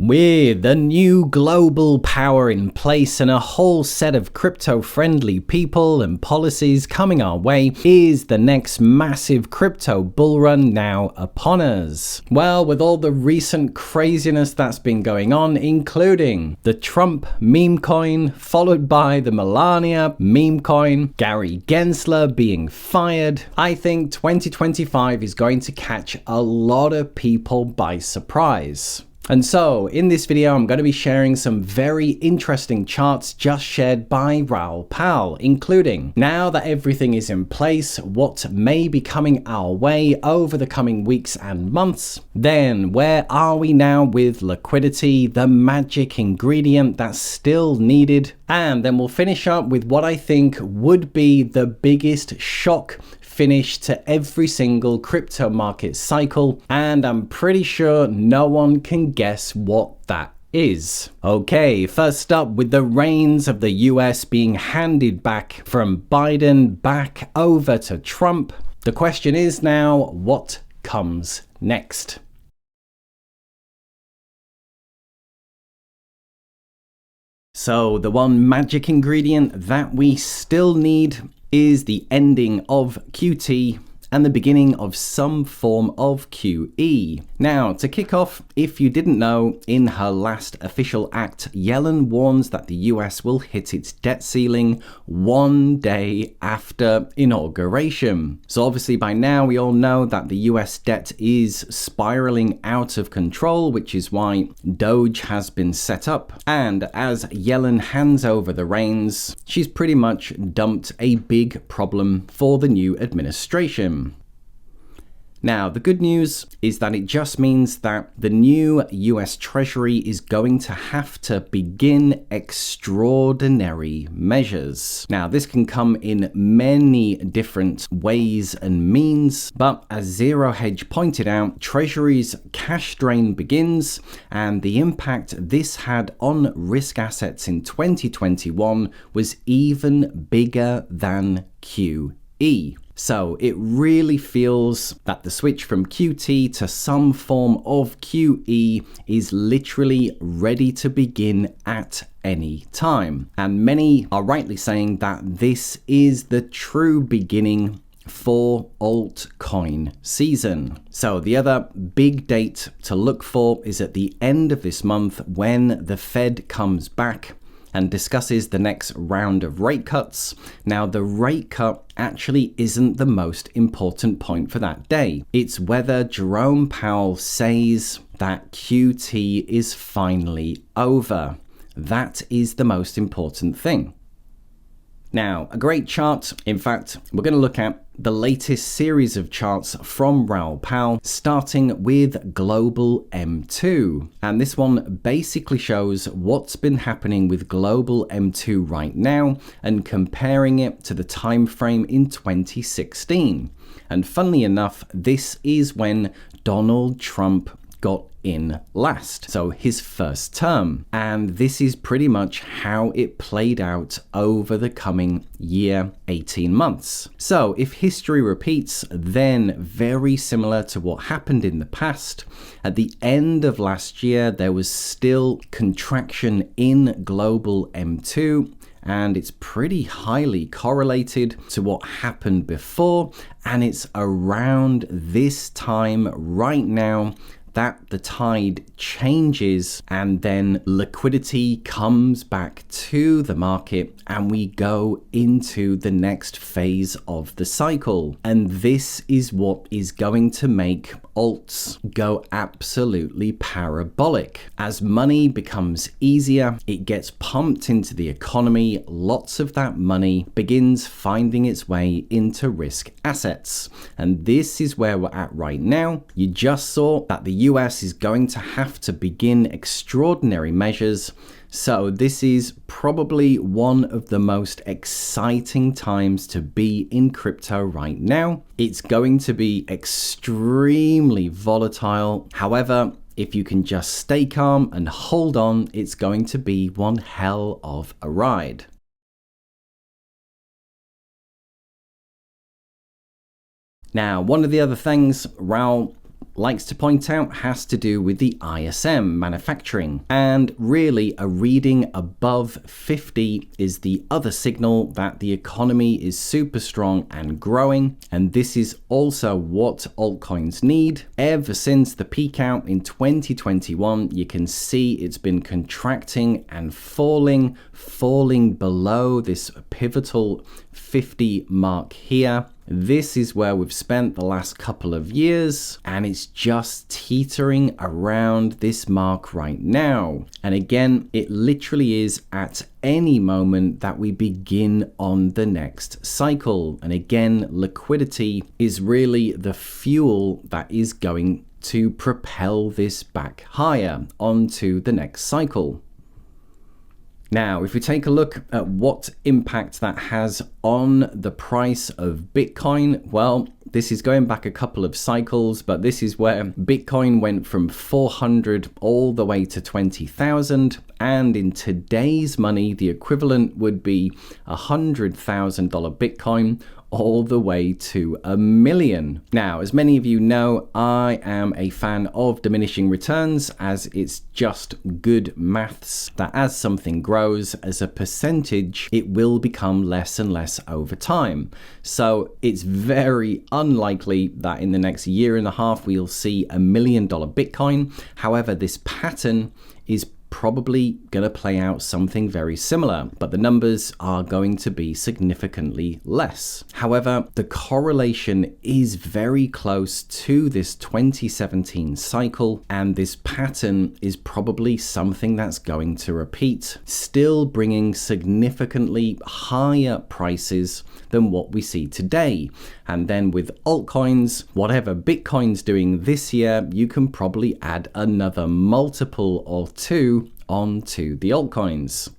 With the new global power in place and a whole set of crypto-friendly people and policies coming our way, is the next massive crypto bull run now upon us? Well, with all the recent craziness that's been going on, including the Trump meme coin, followed by the Melania meme coin, Gary Gensler being fired, I think 2025 is going to catch a lot of people by surprise. And so, in this video, I'm going to be sharing some very interesting charts just shared by Raoul Pal, including, now that everything is in place, what may be coming our way over the coming weeks and months. Then, where are we now with liquidity, the magic ingredient that's still needed? And then we'll finish up with what I think would be the biggest shock finish to every single crypto market cycle, and I'm pretty sure no one can guess what that is. Okay, first up, with the reins of the US being handed back from Biden back over to Trump, the question is now, what comes next? So the one magic ingredient that we still need is the ending of QT and the beginning of some form of QE. Now, to kick off, if you didn't know, in her last official act, Yellen warns that the US will hit its debt ceiling one day after inauguration. So obviously by now we all know that the US debt is spiraling out of control, which is why Doge has been set up. And as Yellen hands over the reins, she's pretty much dumped a big problem for the new administration. Now, the good news is that it just means that the new US Treasury is going to have to begin extraordinary measures. Now, this can come in many different ways and means, but as Zero Hedge pointed out, Treasury's cash drain begins, and the impact this had on risk assets in 2021 was even bigger than QE. So it really feels that the switch from QT to some form of QE is literally ready to begin at any time. And many are rightly saying that this is the true beginning for altcoin season. So the other big date to look for is at the end of this month, when the Fed comes back and discusses the next round of rate cuts. Now, the rate cut actually isn't the most important point for that day. It's whether Jerome Powell says that QT is finally over. That is the most important thing. Now, a great chart. In fact, we're going to look at the latest series of charts from Raoul Pal, starting with Global M2. And this one basically shows what's been happening with Global M2 right now and comparing it to the time frame in 2016. And funnily enough, this is when Donald Trump got in last, so his first term. And this is pretty much how it played out over the coming year, 18 months. So if history repeats, then very similar to what happened in the past, at the end of last year, there was still contraction in global M2, and it's pretty highly correlated to what happened before. And it's around this time right now that the tide changes, and then liquidity comes back to the market and we go into the next phase of the cycle. And this is what is going to make alts go absolutely parabolic. As money becomes easier, it gets pumped into the economy. Lots of that money begins finding its way into risk assets. And this is where we're at right now. You just saw that the US is going to have to begin extraordinary measures. So this is probably one of the most exciting times to be in crypto right now. It's going to be extremely volatile. However, if you can just stay calm and hold on, it's going to be one hell of a ride. Now, one of the other things Raoul likes to point out has to do with the ISM manufacturing. And really, a reading above 50 is the other signal that the economy is super strong and growing. And this is also what altcoins need. Ever since the peak out in 2021, you can see it's been contracting and falling below this pivotal 50 mark here. This is where we've spent the last couple of years, and it's just teetering around this mark right now. And again, it literally is at any moment that we begin on the next cycle. And again, liquidity is really the fuel that is going to propel this back higher onto the next cycle. Now, if we take a look at what impact that has on the price of Bitcoin, well, this is going back a couple of cycles, but this is where Bitcoin went from 400 all the way to 20,000. And in today's money, the equivalent would be $100,000 Bitcoin all the way to $1 million. Now, as many of you know, I am a fan of diminishing returns, as it's just good maths that as something grows as a percentage, it will become less and less over time. So it's very unlikely that in the next year and a half we'll see $1 million Bitcoin. However, this pattern is probably going to play out something very similar, but the numbers are going to be significantly less. However, the correlation is very close to this 2017 cycle, and this pattern is probably something that's going to repeat, still bringing significantly higher prices than what we see today. And then with altcoins, whatever Bitcoin's doing this year, you can probably add another multiple or two onto the altcoins.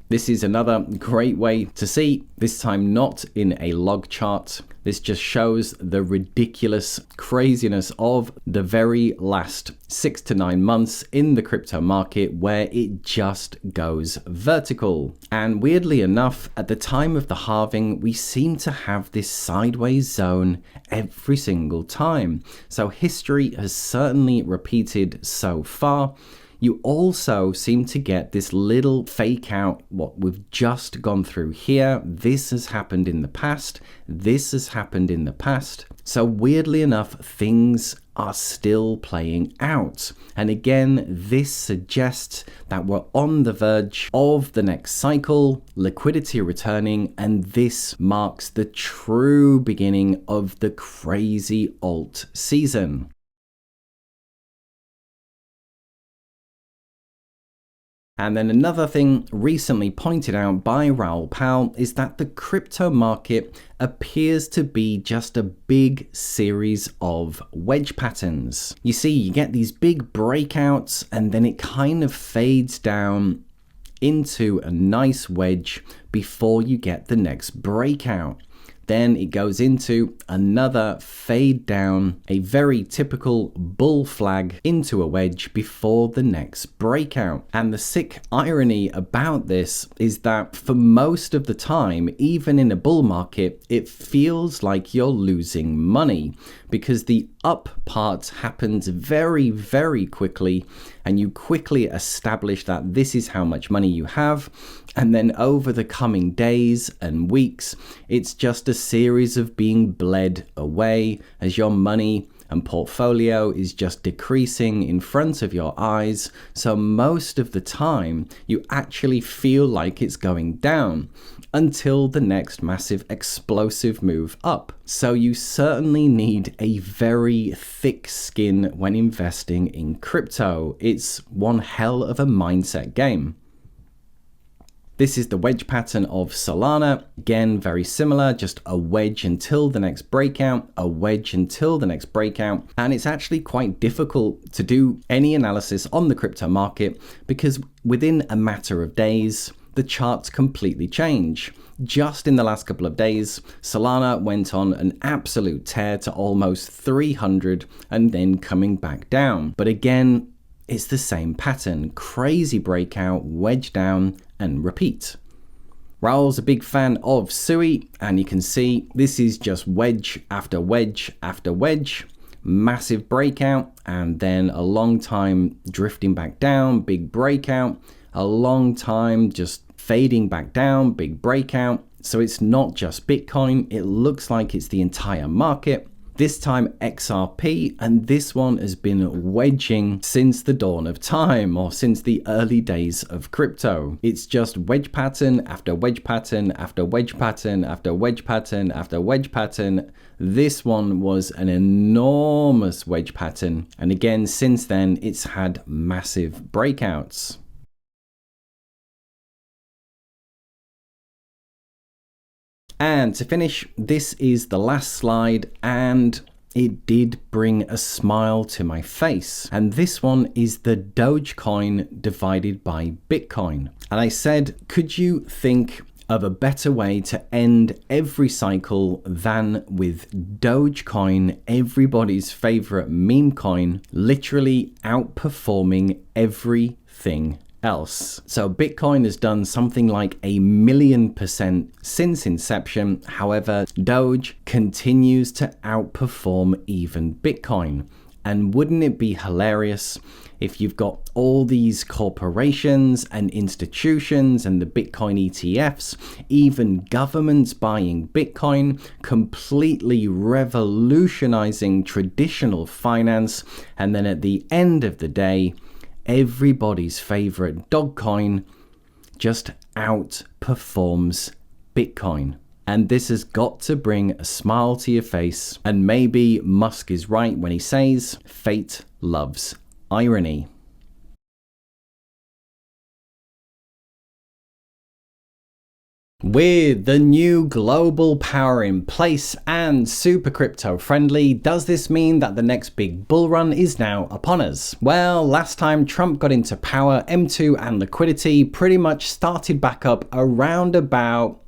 This is another great way to see, this time not in a log chart. This just shows the ridiculous craziness of the very last 6 to 9 months in the crypto market, where it just goes vertical. And weirdly enough, at the time of the halving, we seem to have this sideways zone every single time. So history has certainly repeated so far. You also seem to get this little fake out, what we've just gone through here. This has happened in the past. This has happened in the past. So weirdly enough, things are still playing out. And again, this suggests that we're on the verge of the next cycle, liquidity returning, and this marks the true beginning of the crazy alt season. And then another thing recently pointed out by Raoul Pal is that the crypto market appears to be just a big series of wedge patterns. You see, you get these big breakouts and then it kind of fades down into a nice wedge before you get the next breakout. Then it goes into another fade down, a very typical bull flag into a wedge before the next breakout. And the sick irony about this is that for most of the time, even in a bull market, it feels like you're losing money because the up part happens very, very quickly, and you quickly establish that this is how much money you have. And then over the coming days and weeks, it's just a series of being bled away as your money and portfolio is just decreasing in front of your eyes. So most of the time, you actually feel like it's going down until the next massive explosive move up. So you certainly need a very thick skin when investing in crypto. It's one hell of a mindset game. This is the wedge pattern of Solana. Again, very similar, just a wedge until the next breakout, a wedge until the next breakout. And it's actually quite difficult to do any analysis on the crypto market because within a matter of days, the charts completely change. Just in the last couple of days, Solana went on an absolute tear to almost 300 and then coming back down. But again, it's the same pattern, crazy breakout, wedge down, and repeat. Raoul's a big fan of Sui, and you can see this is just wedge after wedge after wedge. massive breakout, and then a long time drifting back down, big breakout, a long time just fading back down, big breakout. So it's not just Bitcoin, it looks like it's the entire market. This time XRP, and this one has been wedging since the dawn of time, or since the early days of crypto. It's just wedge pattern after wedge pattern after wedge pattern after wedge pattern after wedge pattern. This one was an enormous wedge pattern, and again since then it's had massive breakouts. And to finish, this is the last slide, and it did bring a smile to my face. And this one is the Dogecoin divided by Bitcoin. And I said, could you think of a better way to end every cycle than with Dogecoin, everybody's favorite meme coin, literally outperforming everything else. So Bitcoin has done something like 1,000,000% since inception. However, Doge continues to outperform even Bitcoin. And wouldn't it be hilarious if you've got all these corporations and institutions and the Bitcoin ETFs, even governments buying Bitcoin, completely revolutionizing traditional finance, and then at the end of the day, everybody's favorite dog coin just outperforms Bitcoin. And this has got to bring a smile to your face. And maybe Musk is right when he says, fate loves irony. With the new global power in place and super crypto friendly, does this mean that the next big bull run is now upon us? Well, last time Trump got into power, M2 and liquidity pretty much started back up around about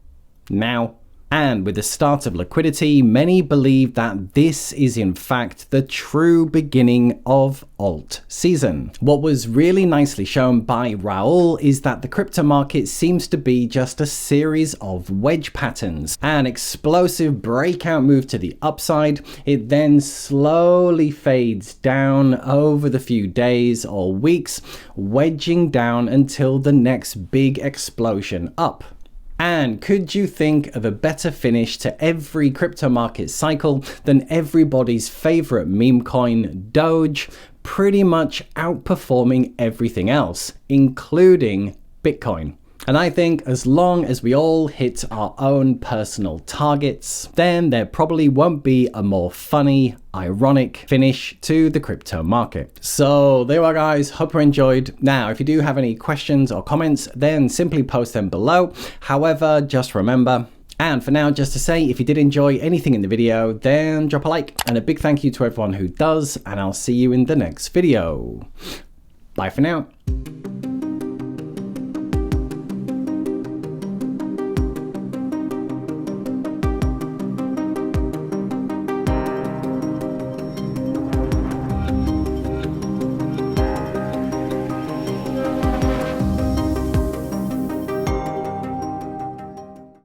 now. And with the start of liquidity, many believe that this is in fact the true beginning of alt season. What was really nicely shown by Raul is that the crypto market seems to be just a series of wedge patterns. An explosive breakout move to the upside, it then slowly fades down over the few days or weeks, wedging down until the next big explosion up. And could you think of a better finish to every crypto market cycle than everybody's favorite meme coin, Doge, pretty much outperforming everything else, including Bitcoin? And I think as long as we all hit our own personal targets, then there probably won't be a more funny, ironic finish to the crypto market. So there you are, guys. Hope you enjoyed. Now, if you do have any questions or comments, then simply post them below. However, just remember, and for now, just to say, if you did enjoy anything in the video, then drop a like, and a big thank you to everyone who does, and I'll see you in the next video. Bye for now.